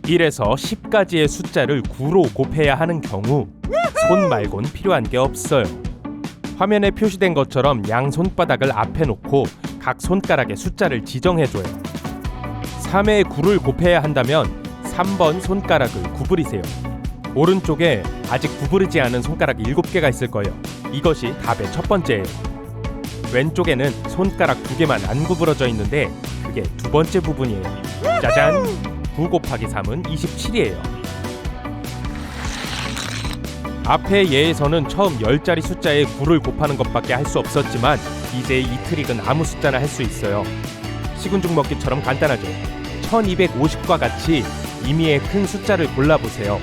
1에서 10까지의 숫자를 9로 곱해야 하는 경우 손 말곤 필요한 게 없어요. 화면에 표시된 것처럼 양 손바닥을 앞에 놓고 각 손가락에 숫자를 지정해줘요. 3에 9를 곱해야 한다면 3번 손가락을 구부리세요. 오른쪽에 아직 구부리지 않은 손가락 7개가 있을 거예요. 이것이 답의 첫 번째예요. 왼쪽에는 손가락 2개만 안 구부러져 있는데 그게 두 번째 부분이에요. 짜잔! 9 곱하기 3은 27이에요. 앞의 예에서는 처음 10자리 숫자에 9를 곱하는 것밖에 할 수 없었지만 이제 이 트릭은 아무 숫자나 할 수 있어요. 시군죽 먹기처럼 간단하죠. 1250과 같이 의미의 큰 숫자를 골라보세요.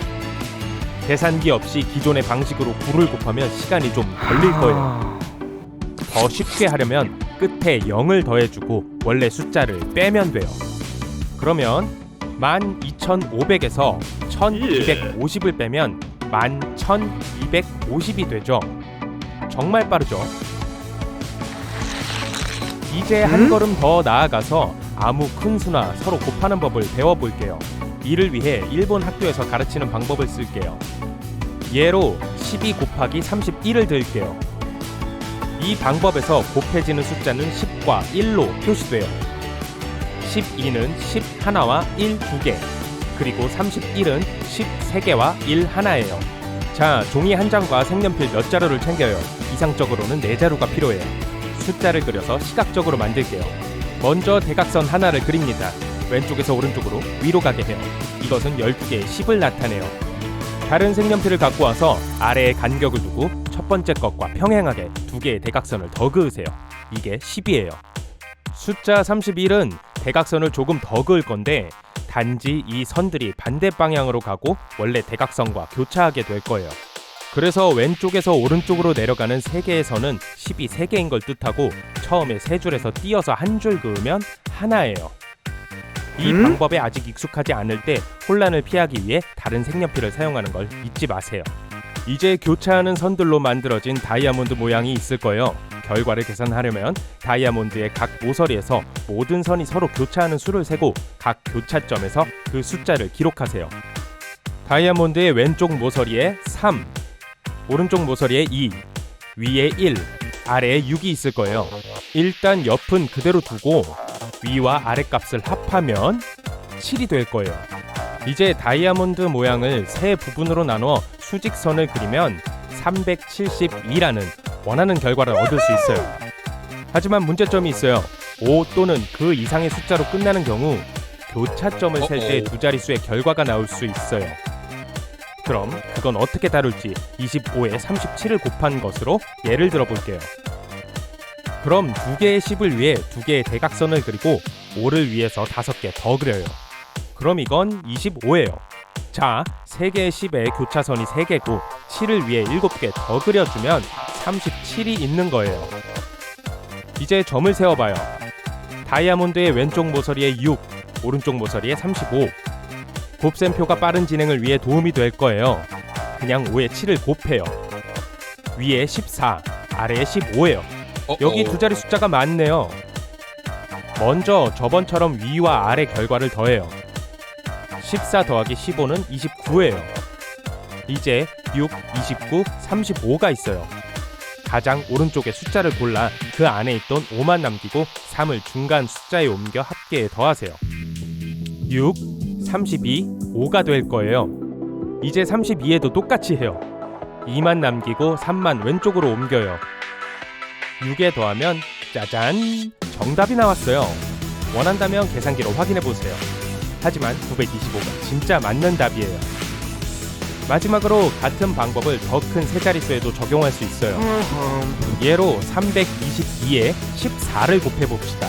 계산기 없이 기존의 방식으로 9를 곱하면 시간이 좀 걸릴 거예요. 더 쉽게 하려면 끝에 0을 더해주고 원래 숫자를 빼면 돼요. 그러면 12,500에서 1,250을 빼면 11,250이 되죠. 정말 빠르죠? 이제 한 걸음 더 나아가서 아무 큰 수나 서로 곱하는 법을 배워볼게요. 이를 위해 일본 학교에서 가르치는 방법을 쓸게요. 예로 12 곱하기 31을 들게요. 이 방법에서 곱해지는 숫자는 10과 1로 표시돼요. 12는 11와 1 2개, 그리고 31은 13개와 1 하나예요. 자, 종이 한 장과 색연필 몇 자루를 챙겨요. 이상적으로는 4자루가 필요해요. 숫자를 그려서 시각적으로 만들게요. 먼저 대각선 하나를 그립니다. 왼쪽에서 오른쪽으로 위로 가게 해요. 이것은 12개의 10을 나타내요. 다른 색연필을 갖고 와서 아래에 간격을 두고 첫 번째 것과 평행하게 2개의 대각선을 더 그으세요. 이게 10이에요. 숫자 31은 대각선을 조금 더 그을 건데 단지 이 선들이 반대 방향으로 가고 원래 대각선과 교차하게 될 거예요. 그래서 왼쪽에서 오른쪽으로 내려가는 3개의 선은 10이 3개인 걸 뜻하고 처음에 3줄에서 띄어서 한 줄 그으면 하나예요. 이 방법에 아직 익숙하지 않을 때 혼란을 피하기 위해 다른 색연필을 사용하는 걸 잊지 마세요. 이제 교차하는 선들로 만들어진 다이아몬드 모양이 있을 거예요. 결과를 계산하려면 다이아몬드의 각 모서리에서 모든 선이 서로 교차하는 수를 세고 각 교차점에서 그 숫자를 기록하세요. 다이아몬드의 왼쪽 모서리에 3, 오른쪽 모서리에 2, 위에 1, 아래에 6이 있을 거예요. 일단 옆은 그대로 두고 위와 아래 값을 합하면 7이 될 거예요. 이제 다이아몬드 모양을 세 부분으로 나누어 수직선을 그리면 372라는 원하는 결과를 얻을 수 있어요. 하지만 문제점이 있어요. 5 또는 그 이상의 숫자로 끝나는 경우 교차점을 셀 때 두 자릿수의 결과가 나올 수 있어요. 그럼 그건 어떻게 다룰지 25에 37을 곱한 것으로 예를 들어볼게요. 그럼 2개의 10을 위해 2개의 대각선을 그리고 5를 위해서 5개 더 그려요. 그럼 이건 25예요. 자, 3개의 10에 교차선이 3개고 7을 위해 7개 더 그려주면 37이 있는 거예요. 이제 점을 세워봐요. 다이아몬드의 왼쪽 모서리에 6, 오른쪽 모서리에 35. 곱셈표가 빠른 진행을 위해 도움이 될 거예요. 그냥 5에 7을 곱해요. 위에 14, 아래에 15예요. 여기 두 자리 숫자가 많네요. 먼저 저번처럼 위와 아래 결과를 더해요. 14 더하기 15는 29예요. 이제 6, 29, 35가 있어요. 가장 오른쪽에 숫자를 골라 그 안에 있던 5만 남기고 3을 중간 숫자에 옮겨 합계에 더하세요. 6, 32, 5가 될 거예요. 이제 32에도 똑같이 해요. 2만 남기고 3만 왼쪽으로 옮겨요. 6에 더하면 짜잔! 정답이 나왔어요. 원한다면 계산기로 확인해보세요. 하지만 925가 진짜 맞는 답이에요. 마지막으로 같은 방법을 더 큰 세 자릿수에도 적용할 수 있어요. 예로 322에 14를 곱해봅시다.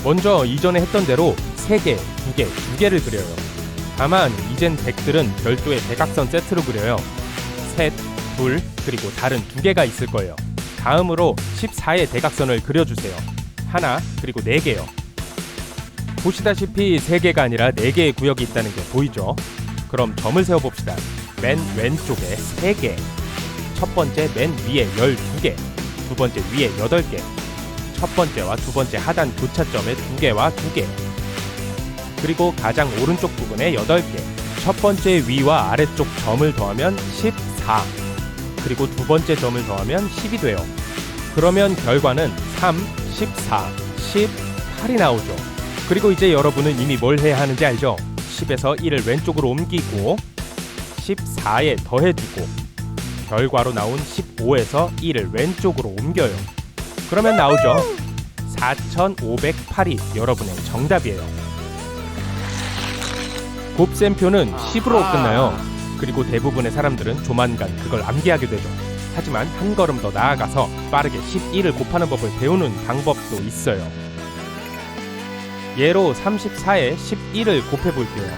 먼저 이전에 했던 대로 3개, 2개, 2개를 그려요. 다만 이젠 덱들은 별도의 대각선 세트로 그려요. 셋, 둘, 그리고 다른 2개가 있을 거예요. 다음으로 14의 대각선을 그려주세요. 하나, 그리고 4개요. 보시다시피 3개가 아니라 4개의 구역이 있다는 게 보이죠? 그럼 점을 세워봅시다. 맨 왼쪽에 3개, 첫 번째 맨 위에 12개, 두 번째 위에 8개, 첫 번째와 두 번째 하단 교차점에 2개와 2개. 그리고 가장 오른쪽 부분에 8개. 첫 번째 위와 아래쪽 점을 더하면 14. 그리고 두 번째 점을 더하면 10이 돼요. 그러면 결과는 3, 14, 18이 나오죠. 그리고 이제 여러분은 이미 뭘 해야 하는지 알죠? 10에서 1을 왼쪽으로 옮기고 14에 더해주고 결과로 나온 15에서 1을 왼쪽으로 옮겨요. 그러면 나오죠. 4508이 여러분의 정답이에요. 곱셈표는 10으로 끝나요. 그리고 대부분의 사람들은 조만간 그걸 암기하게 되죠. 하지만 한 걸음 더 나아가서 빠르게 11을 곱하는 법을 배우는 방법도 있어요. 예로 34에 11을 곱해볼게요.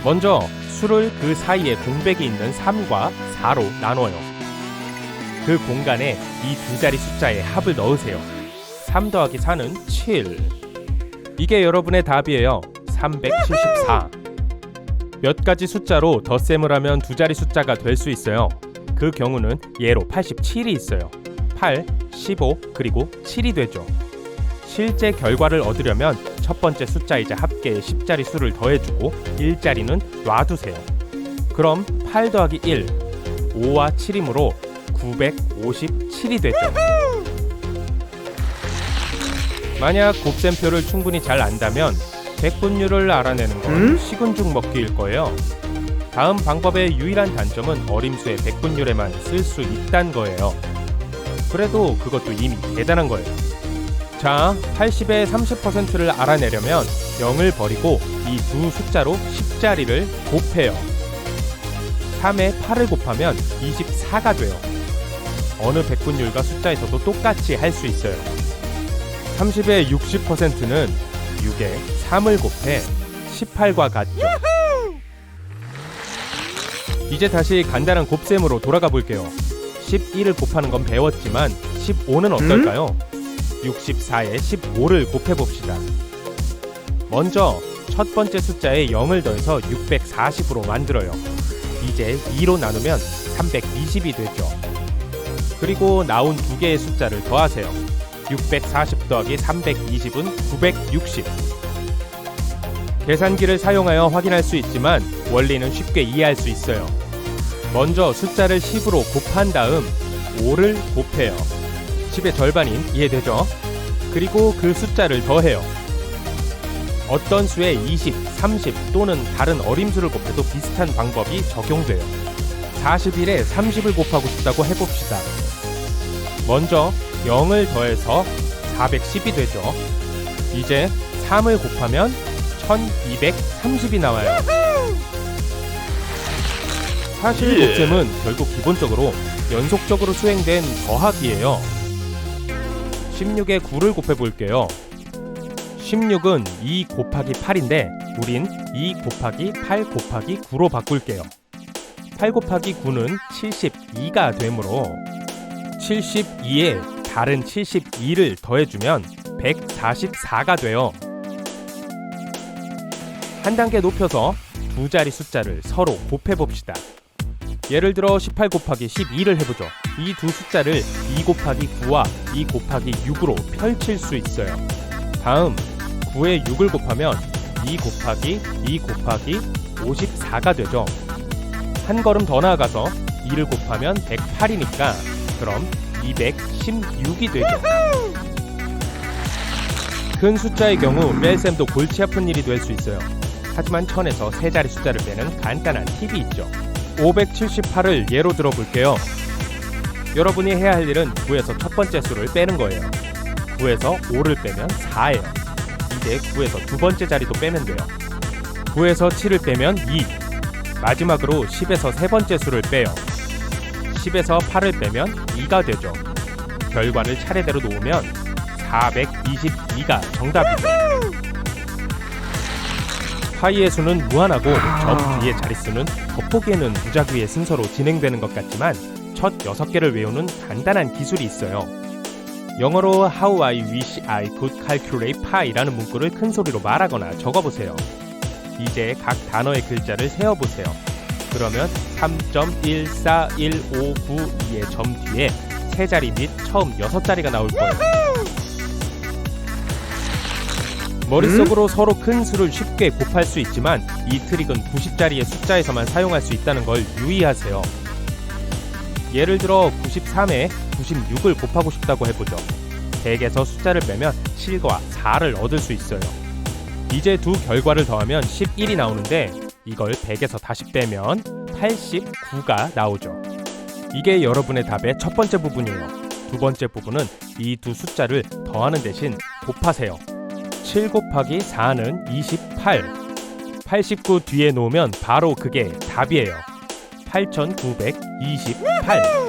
먼저 수를 그 사이에 공백이 있는 3과 4로 나눠요. 그 공간에 이 두 자리 숫자의 합을 넣으세요. 3 더하기 4는 7. 이게 여러분의 답이에요. 374. 몇 가지 숫자로 덧셈을 하면 두 자리 숫자가 될 수 있어요. 그 경우는 예로 87이 있어요. 8, 15, 그리고 7이 되죠. 실제 결과를 얻으려면 첫 번째 숫자이자 합계의 10자리 수를 더해주고 1자리는 놔두세요. 그럼 8 더하기 1, 5와 7이므로 957이 되죠. 만약 곱셈표를 충분히 잘 안다면 백분율을 알아내는 건 식은죽 먹기일 거예요. 다음 방법의 유일한 단점은 어림수의 백분율에만 쓸 수 있다는 거예요. 그래도 그것도 이미 대단한 거예요. 자, 80의 30%를 알아내려면 0을 버리고 이 두 숫자로 10자리를 곱해요. 3에 8을 곱하면 24가 돼요. 어느 백분율과 숫자에서도 똑같이 할 수 있어요. 30의 60%는 6에 3을 곱해 18과 같죠. 이제 다시 간단한 곱셈으로 돌아가 볼게요. 11을 곱하는 건 배웠지만 15는 어떨까요? 64에 15를 곱해봅시다. 먼저 첫 번째 숫자에 0을 더해서 640으로 만들어요. 이제 2로 나누면 320이 되죠. 그리고 나온 두 개의 숫자를 더하세요. 640 더하기 320은 960. 계산기를 사용하여 확인할 수 있지만 원리는 쉽게 이해할 수 있어요. 먼저 숫자를 10으로 곱한 다음 5를 곱해요. 10의 절반인 이해되죠? 그리고 그 숫자를 더해요. 어떤 수에 20, 30 또는 다른 어림수를 곱해도 비슷한 방법이 적용돼요. 41에 30을 곱하고 싶다고 해봅시다. 먼저 0을 더해서 410이 되죠. 이제 3을 곱하면 1230이 나와요. 사실 곱셈은 결국 기본적으로 연속적으로 수행된 더하기예요. 16에 9를 곱해볼게요. 16은 2 곱하기 8인데 우린 2 곱하기 8 곱하기 9로 바꿀게요. 8 곱하기 9는 72가 되므로 72에 다른 72를 더해주면 144가 돼요. 한 단계 높여서 두 자리 숫자를 서로 곱해봅시다. 예를 들어 18 곱하기 12를 해보죠. 이 두 숫자를 2 곱하기 9와 2 곱하기 6으로 펼칠 수 있어요. 다음 9에 6을 곱하면 2 곱하기 2 곱하기 54가 되죠. 한 걸음 더 나아가서 2를 곱하면 108이니까 그럼 216이 되죠. 큰 숫자의 경우 뺄셈도 골치 아픈 일이 될 수 있어요. 하지만 1000에서 세 자리 숫자를 빼는 간단한 팁이 있죠. 578을 예로 들어볼게요. 여러분이 해야 할 일은 9에서 첫 번째 수를 빼는 거예요. 9에서 5를 빼면 4예요. 이제 9에서 두 번째 자리도 빼면 돼요. 9에서 7을 빼면 2. 마지막으로 10에서 세 번째 수를 빼요. 10에서 8을 빼면 2가 되죠. 결과를 차례대로 놓으면 422가 정답이죠. 파이의 수는 무한하고 점 뒤의 자릿수는 겉보기에는 무작위의 순서로 진행되는 것 같지만 첫 6개를 외우는 간단한 기술이 있어요. 영어로 How I wish I could calculate pi라는 문구를 큰 소리로 말하거나 적어보세요. 이제 각 단어의 글자를 세어보세요. 그러면 3.14159의 점 뒤에 세 자리 및 처음 6자리가 나올 거예요. 머릿속으로 서로 큰 수를 쉽게 곱할 수 있지만 이 트릭은 90자리의 숫자에서만 사용할 수 있다는 걸 유의하세요. 예를 들어 93에 96을 곱하고 싶다고 해보죠. 100에서 숫자를 빼면 7과 4를 얻을 수 있어요. 이제 두 결과를 더하면 11이 나오는데 이걸 100에서 다시 빼면 89가 나오죠. 이게 여러분의 답의 첫 번째 부분이에요. 두 번째 부분은 이 두 숫자를 더하는 대신 곱하세요. 7 곱하기 4는 28. 89 뒤에 놓으면 바로 그게 답이에요. 8928.